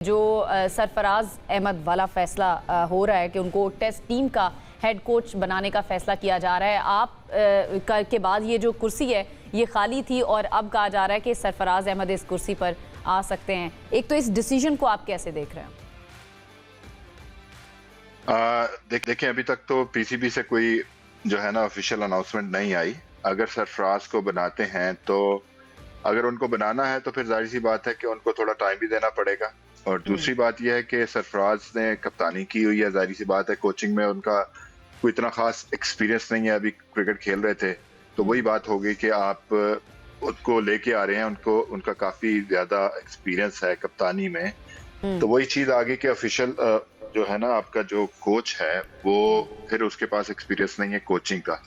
जो सरफराज अहमद वाला फैसला हो रहा है कि उनको टेस्ट टीम का हेड कोच बनाने का फैसला किया जा रहा है। आप के बाद ये जो कुर्सी है ये खाली थी और अब कहा जा रहा है कि सरफराज अहमद इस कुर्सी पर आ सकते हैं। एक तो इस डिसीजन को आप कैसे देख रहे हैं? देखिए अभी तक तो पीसीबी से कोई जो है ना ऑफिशियल अनाउंसमेंट नहीं आई। अगर सरफराज को बनाते हैं तो अगर उनको बनाना है तो फिर जाहिर सी बात है कि उनको थोड़ा टाइम भी देना पड़ेगा। और दूसरी बात यह है कि सरफराज ने कप्तानी की हुई है, जाहिर सी बात है कोचिंग में उनका कोई इतना खास एक्सपीरियंस नहीं है, अभी क्रिकेट खेल रहे थे तो वही बात हो गई कि आप उनको लेके आ रहे हैं, उनका काफी ज्यादा एक्सपीरियंस है कप्तानी में। तो वही चीज आगे के ऑफिशियल जो है ना आपका जो कोच है वो फिर उसके पास एक्सपीरियंस नहीं है कोचिंग का।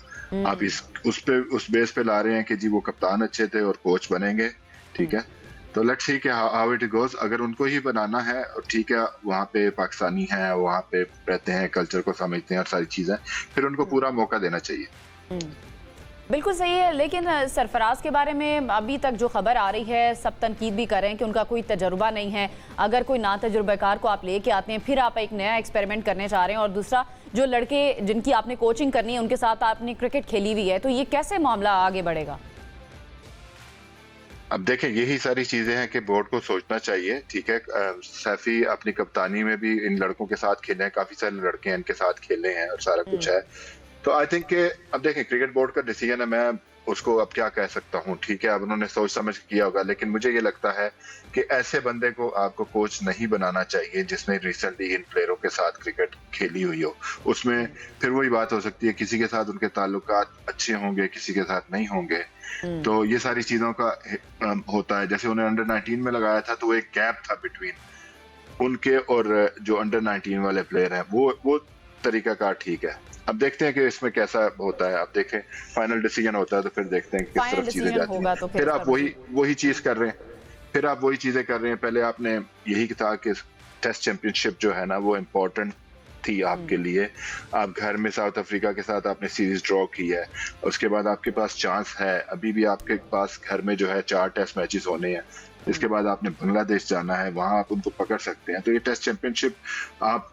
आप उस बेस पे ला रहे हैं कि जी वो कप्तान अच्छे थे और कोच बनेंगे, ठीक है। तो लेट्स सी कि हाउ इट गोज। अगर उनको ही बनाना है ठीक है, वहाँ पे पाकिस्तानी हैं, वहाँ पे रहते हैं, कल्चर को समझते हैं और सारी चीजें, फिर उनको पूरा मौका देना चाहिए। बिल्कुल सही है, लेकिन सरफराज के बारे में अभी तक जो खबर आ रही है सब तनकीद भी कर रहे हैं कि उनका कोई तजुर्बा नहीं है। अगर कोई ना तजुर्बेकार को आप लेके आते हैं फिर आप एक नया एक्सपेरिमेंट करने जा रहे हैं, और दूसरा जो लड़के जिनकी आपने कोचिंग करनी है उनके साथ आपने क्रिकेट खेली हुई है, तो ये कैसे मामला आगे बढ़ेगा? अब देखें यही सारी चीजें हैं कि बोर्ड को सोचना चाहिए, ठीक है। सैफी अपनी कप्तानी में भी इन लड़कों के साथ खेले हैं, काफी सारे लड़के हैं इनके साथ खेले हैं और सारा कुछ है। तो आई थिंक कि अब देखें क्रिकेट बोर्ड का डिसीजन है, मैं उसको अब क्या कह सकता हूँ, ठीक है। अब उन्होंने सोच समझ किया होगा, लेकिन मुझे ये लगता है कि ऐसे बंदे को आपको कोच नहीं बनाना चाहिए जिसने रिसेंटली इन प्लेयरों के साथ क्रिकेट खेली हुई हो। उसमें फिर वही बात हो सकती है, किसी के साथ उनके ताल्लुकात अच्छे होंगे, किसी के साथ नहीं होंगे। तो ये सारी चीजों का होता है। जैसे उन्हें अंडर 19 में लगाया था तो वो एक गैप था बिटवीन उनके और जो अंडर 19 वाले प्लेयर हैं, वो तरीकाकार ठीक है। अब देखते हैं कि इसमें कैसा होता है। आप देखें फाइनल डिसीजन होता है तो फिर देखते हैं किस तरफ चीजें जाती हैं। तो फिर आप वही चीज कर रहे हैं, फिर आप वही चीजें कर रहे हैं। पहले आपने यही कहा कि टेस्ट चैंपियनशिप जो है ना वो इम्पोर्टेंट थी आपके लिए। आप घर में साउथ अफ्रीका के साथ आपने सीरीज ड्रॉ की है, उसके बाद आपके पास चांस है, अभी भी आपके पास घर में जो है 4 टेस्ट मैचेस होने हैं। इसके बाद आपने बांग्लादेश जाना है, वहां आप उनको पकड़ सकते हैं। तो ये टेस्ट चैंपियनशिप आप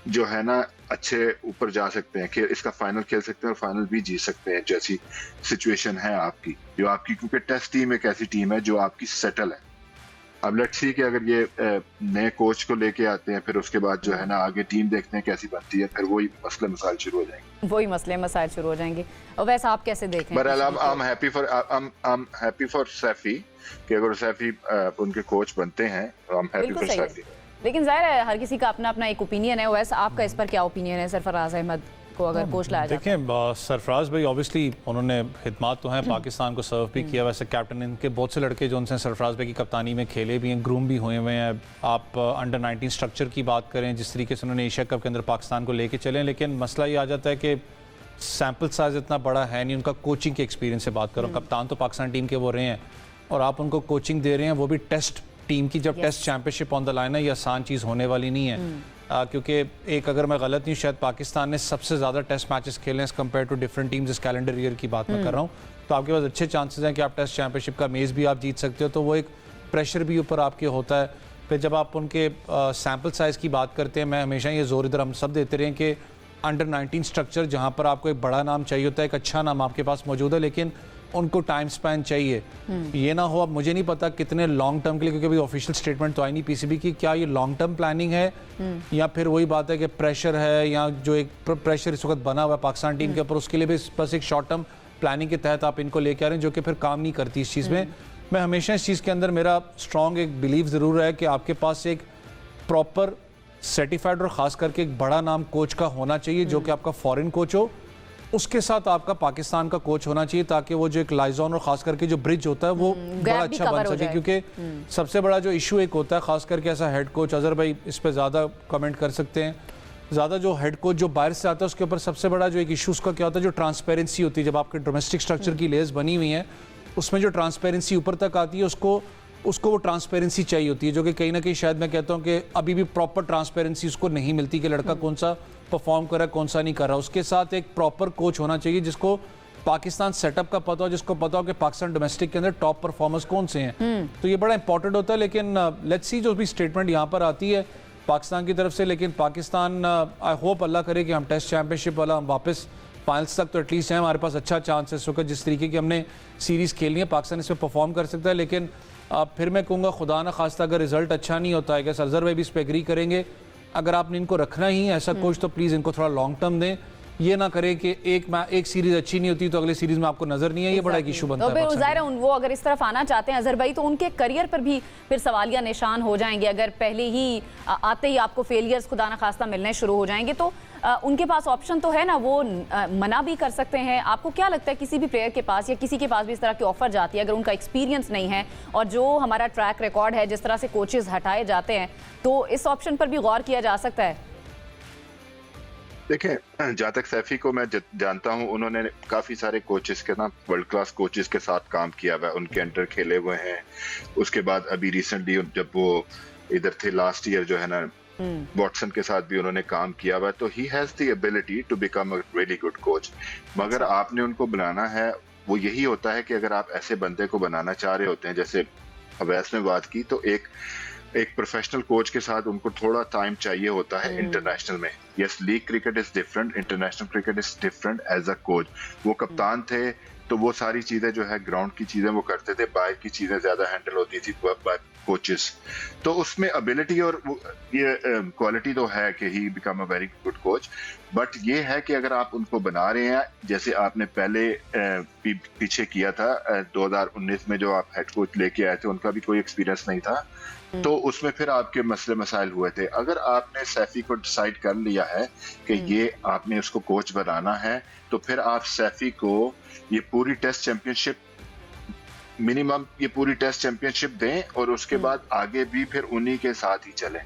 जो है ना अच्छे ऊपर जा सकते हैं कि इसका फाइनल खेल सकते हैं और फाइनल भी जीत सकते हैं, जैसी सिचुएशन है आपकी जो आपकी, क्योंकि टेस्ट टीम एक ऐसी टीम है जो आपकी सेटल है। अब लेट्स सी कि अगर ये नए कोच को लेके आते हैं फिर उसके बाद जो है ना आगे टीम देखते हैं कैसी बनती है, फिर वही मसले मसाइल शुरू हो जाएंगे। और वैसे आप कैसे देख रहे हैं? बहरहाल I am happy for Saifi कि अगर सैफी उनके कोच बनते हैं, I am happy for Saifi. लेकिन जाहिर है हर किसी का अपना अपना एक ओपिनियन है। वैसे आपका इस पर क्या ओपिनियन है? सरफराज अहमद को अगर कोच लाया जाए? देखिए सरफराज भाई ऑब्वियसली उन्होंने खिदमात तो हैं, पाकिस्तान को सर्व भी किया। वैसे कैप्टन इनके बहुत से लड़के जो उनसे सरफराज भाई की कप्तानी में खेले भी हैं, ग्रूम भी हुए हैं। आप अंडर 19 स्ट्रक्चर की बात करें, जिस तरीके से उन्होंने एशिया कप के अंदर पाकिस्तान को लेके चले, लेकिन मसला ये आ जाता है कि सैम्पल साइज इतना बड़ा है नहीं। उनका कोचिंग के एक्सपीरियंस से बात करूँ, कप्तान तो पाकिस्तान टीम के वो रहे हैं और आप उनको कोचिंग दे रहे हैं, वो भी टेस्ट टीम की। जब test championship on the line है, ये आसान चीज़ होने वाली नहीं है। क्योंकि एक अगर मैं गलत नहीं, शायद पाकिस्तान ने सबसे ज़्यादा टेस्ट मैचेस खेले हैं कंपेयर टू डिफरेंट टीम्स इस कैलेंडर ईयर की बात मैं कर रहा हूँ। तो आपके पास अच्छे चांसेस हैं कि आप टेस्ट चैंपियनशिप का मेज़ भी आप जीत सकते हो, तो वो एक प्रेशर भी ऊपर आपके होता है। फिर जब आप उनके सैम्पल साइज़ की बात करते हैं, मैं हमेशा ये जोर इधर हम सब देते रहे कि अंडर 19 स्ट्रक्चर जहाँ पर आपको एक बड़ा नाम चाहिए होता है, एक अच्छा नाम आपके पास मौजूद है, लेकिन उनको टाइम स्पैन चाहिए। ये ना हो, अब मुझे नहीं पता कितने लॉन्ग टर्म के लिए, क्योंकि अभी ऑफिशियल स्टेटमेंट तो आई नहीं पीसीबी की, क्या ये लॉन्ग टर्म प्लानिंग है या फिर वही बात है कि प्रेशर है, या जो एक प्रेशर इस वक्त बना हुआ है पाकिस्तान टीम के ऊपर, उसके लिए भी बस एक शॉर्ट टर्म प्लानिंग के तहत आप इनको लेके आ रहे हैं, जो कि फिर काम नहीं करती इस चीज़ में। मैं हमेशा इस चीज़ के अंदर मेरा स्ट्रॉन्ग एक बिलीव ज़रूर है कि आपके पास एक प्रॉपर सर्टिफाइड और ख़ास करके एक बड़ा नाम कोच का होना चाहिए, जो कि आपका फॉरेन कोच हो, उसके साथ आपका पाकिस्तान का कोच होना चाहिए, ताकि वो जो एक लाइजॉन और खास करके जो ब्रिज होता है वो बड़ा अच्छा बन सके। क्योंकि सबसे बड़ा जो इशू एक होता है, खास करके ऐसा हेड कोच, अजहर भाई इस पे ज़्यादा कमेंट कर सकते हैं, ज़्यादा जो हेड कोच जो बाहर से आता है उसके ऊपर सबसे बड़ा जो एक इशू उसका क्या होता है, जो ट्रांसपेरेंसी होती है। जब आपके डोमेस्टिक स्ट्रक्चर की लेयर्स बनी हुई हैं, उसमें जो ट्रांसपेरेंसी ऊपर तक आती है उसको वो ट्रांसपेरेंसी चाहिए होती है, जो कि कहीं ना कहीं शायद मैं कहता हूँ कि अभी भी प्रॉपर ट्रांसपेरेंसी उसको नहीं मिलती कि लड़का कौन सा परफॉर्म कर रहा है, कौन सा नहीं कर रहा। उसके साथ एक प्रॉपर कोच होना चाहिए जिसको पाकिस्तान सेटअप का पता हो, जिसको पता हो कि पाकिस्तान डोमेस्टिक के अंदर टॉप परफॉर्मर्स कौन से हैं, तो ये बड़ा इंपॉर्टेंट होता है। लेकिन लेट्स सी जो भी स्टेटमेंट यहाँ पर आती है पाकिस्तान की तरफ से, लेकिन पाकिस्तान आई होप अल्लाह करे कि हम टेस्ट चैंपियनशिप वाला हम वापस फाइनल्स तक तो एटलीस्ट है, हमारे पास अच्छा चांस है इस वक्त जिस तरीके की हमने सीरीज़ खेलनी है, पाकिस्तान इसमें परफॉर्म कर सकता है। लेकिन फिर मैं कहूँगा खुदा ना खास्ता अगर रिजल्ट अच्छा नहीं होता है, क्या सरजर भाई भी इस पर एग्री करेंगे, अगर आपने इनको रखना ही है ऐसा कोच तो प्लीज़ इनको थोड़ा लॉन्ग टर्म दें, ये ना करें कि एक सीरीज अच्छी नहीं होती तो अगले सीरीज में आपको नजर नहीं है, ये बड़ा एक इशू बनता है। तो फिर ज़ाहिर है वो अगर इस तरफ आना चाहते हैं अजहर भाई तो उनके करियर पर भी फिर सवालिया निशान हो जाएंगे। अगर पहले ही आते ही आपको फेलियर्स खुदा ना खास्ता मिलने शुरू हो जाएंगे तो उनके पास ऑप्शन तो है ना, वो मना भी कर सकते हैं। आपको क्या लगता है किसी भी प्लेयर के पास या किसी के पास भी इस तरह की ऑफर जाती है, अगर उनका एक्सपीरियंस नहीं है और जो हमारा ट्रैक रिकॉर्ड है जिस तरह से कोचेस हटाए जाते हैं, तो इस ऑप्शन पर भी गौर किया जा सकता है? देखिए, जहाँ तक सैफी को मैं जानता हूँ, उन्होंने काफी सारे कोचेस के ना वर्ल्ड क्लास कोचेस के साथ काम किया हुआ है, उनके अंडर खेले हुए हैं। उसके बाद अभी रिसेंटली जब वो इधर थे लास्ट ईयर जो है ना, वॉटसन के साथ भी उन्होंने काम किया हुआ है, तो he has the ability to become a really good coach. मगर आपने उनको बनाना है, वो यही होता है कि अगर आप ऐसे बंदे को बनाना चाह रहे होते हैं, जैसे अवैस में बात की, तो एक प्रोफेशनल कोच के साथ उनको थोड़ा टाइम चाहिए होता है इंटरनेशनल में। Yes, league cricket is different, international cricket is different. As a coach वो कप्तान थे तो वो सारी चीजें जो है ग्राउंड की चीजें वो करते थे, बाहर की चीजें ज्यादा हैंडल होती थी बाय कोचेस। तो उसमें एबिलिटी और ये क्वालिटी तो है कि he become a very good coach. But ये है कि अगर आप उनको बना रहे हैं, जैसे आपने पहले पीछे किया था 2019 में जो आप हेड कोच लेके आए थे, उनका भी कोई एक्सपीरियंस नहीं था, तो उसमें फिर आपके मसले मसाइल हुए थे। अगर आपने सैफी को डिसाइड कर लिया है कि ये आपने उसको कोच बनाना है, तो फिर आप सैफी को ये पूरी टेस्ट चैंपियनशिप मिनिमम ये पूरी टेस्ट चैंपियनशिप दें और उसके बाद आगे भी फिर उन्हीं के साथ ही चलें,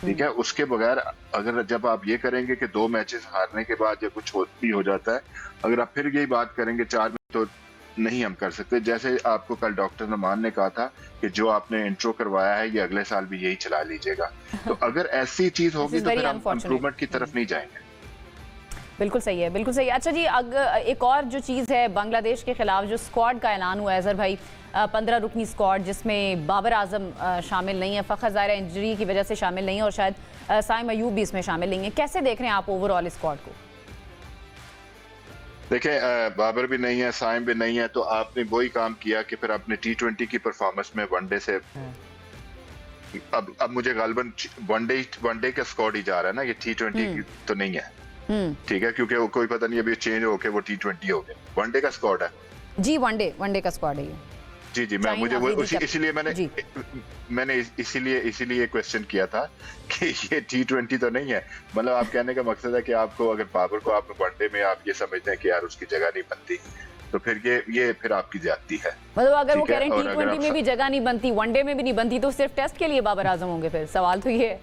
ठीक है। उसके बगैर अगर जब आप ये करेंगे कि 2 मैचेस हारने के बाद जब कुछ भी हो जाता है, अगर आप फिर यही बात करेंगे 4 में, तो नहीं हम कर सकते। जैसे आपको कल डॉक्टर नमान ने कहा था कि जो आपने इंट्रो करवाया है ये अगले साल भी यही चला लीजिएगा, तो अगर ऐसी चीज होगी तो फिर हम इम्प्रूवमेंट की तरफ नहीं जाएंगे। बिल्कुल सही है, बिल्कुल सही है। अच्छा जी, एक और जो चीज़ है, बांग्लादेश के खिलाफ जो स्क्वाड का ऐलान हुआ है अजहर भाई, 15 रुकनी स्क्वाड जिसमें बाबर आजम शामिल नहीं है, फ़खर ज़ाहिर इंजरी की वजह से शामिल नहीं है और शायद साइम अयूब भी इसमें शामिल नहीं है। कैसे देख रहे हैं आप ओवरऑल स्क्वाड को? देखिए, बाबर भी नहीं है, साइम भी नहीं है, तो आपने वही काम किया कि फिर आपने T20 की परफॉर्मेंस में वनडे से अब मुझे गालबन वनडे का स्क्वाड ही जा रहा है ना, ये T20 तो नहीं है, ठीक है, क्योंकि वो कोई पता नहीं अभी चेंज होके वो T20 हो गया। वनडे का स्क्वाड है जी, वनडे का स्क्वाड है ये। जी, इसीलिए मैंने इसीलिए क्वेश्चन किया था कि ये T20 तो नहीं है। मतलब आप कहने का मकसद है कि आपको अगर बाबर को आप वनडे में आप ये समझते हैं कि यार उसकी जगह नहीं बनती, तो फिर ये फिर आपकी ज्यादती है। मतलब अगर वो कह रहे हैं T20 में भी जगह नहीं बनती, वनडे में भी नहीं बनती, तो सिर्फ टेस्ट के लिए बाबर आजम होंगे? फिर सवाल तो ये है।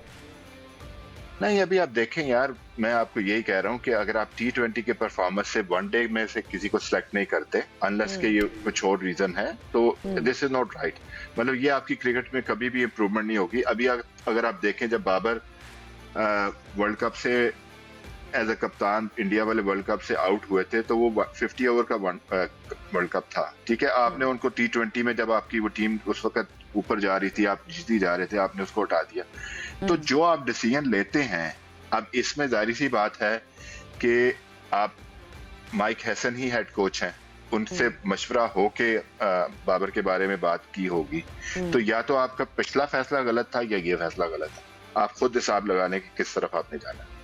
नहीं, अभी आप देखें यार, मैं आपको यही कह रहा हूँ कि अगर आप T20 के परफॉर्मेंस से वनडे में से किसी को सिलेक्ट नहीं करते अनलेस के ये कुछ और रीजन है, तो दिस इज नॉट राइट। मतलब ये आपकी क्रिकेट में कभी भी इम्प्रूवमेंट नहीं होगी। अभी अगर आप देखें, जब बाबर वर्ल्ड कप से एज अ कप्तान इंडिया वाले वर्ल्ड कप से आउट हुए थे, तो वो 50 ओवर का वर्ल्ड कप था, ठीक है। आपने उनको T20 में जब आपकी वो टीम उस वक्त ऊपर जा रही थी, आप जीती जा रहे थे, आपने उसको हटा दिया। तो जो आप डिसीजन लेते हैं, अब इसमें जाहिर सी बात है कि आप माइक हैसन ही हेड कोच हैं, उनसे मशवरा हो के बाबर के बारे में बात की होगी। तो या तो आपका पिछला फैसला गलत था या ये फैसला गलत था। आप खुद हिसाब लगाने की किस तरफ आपने जाना है।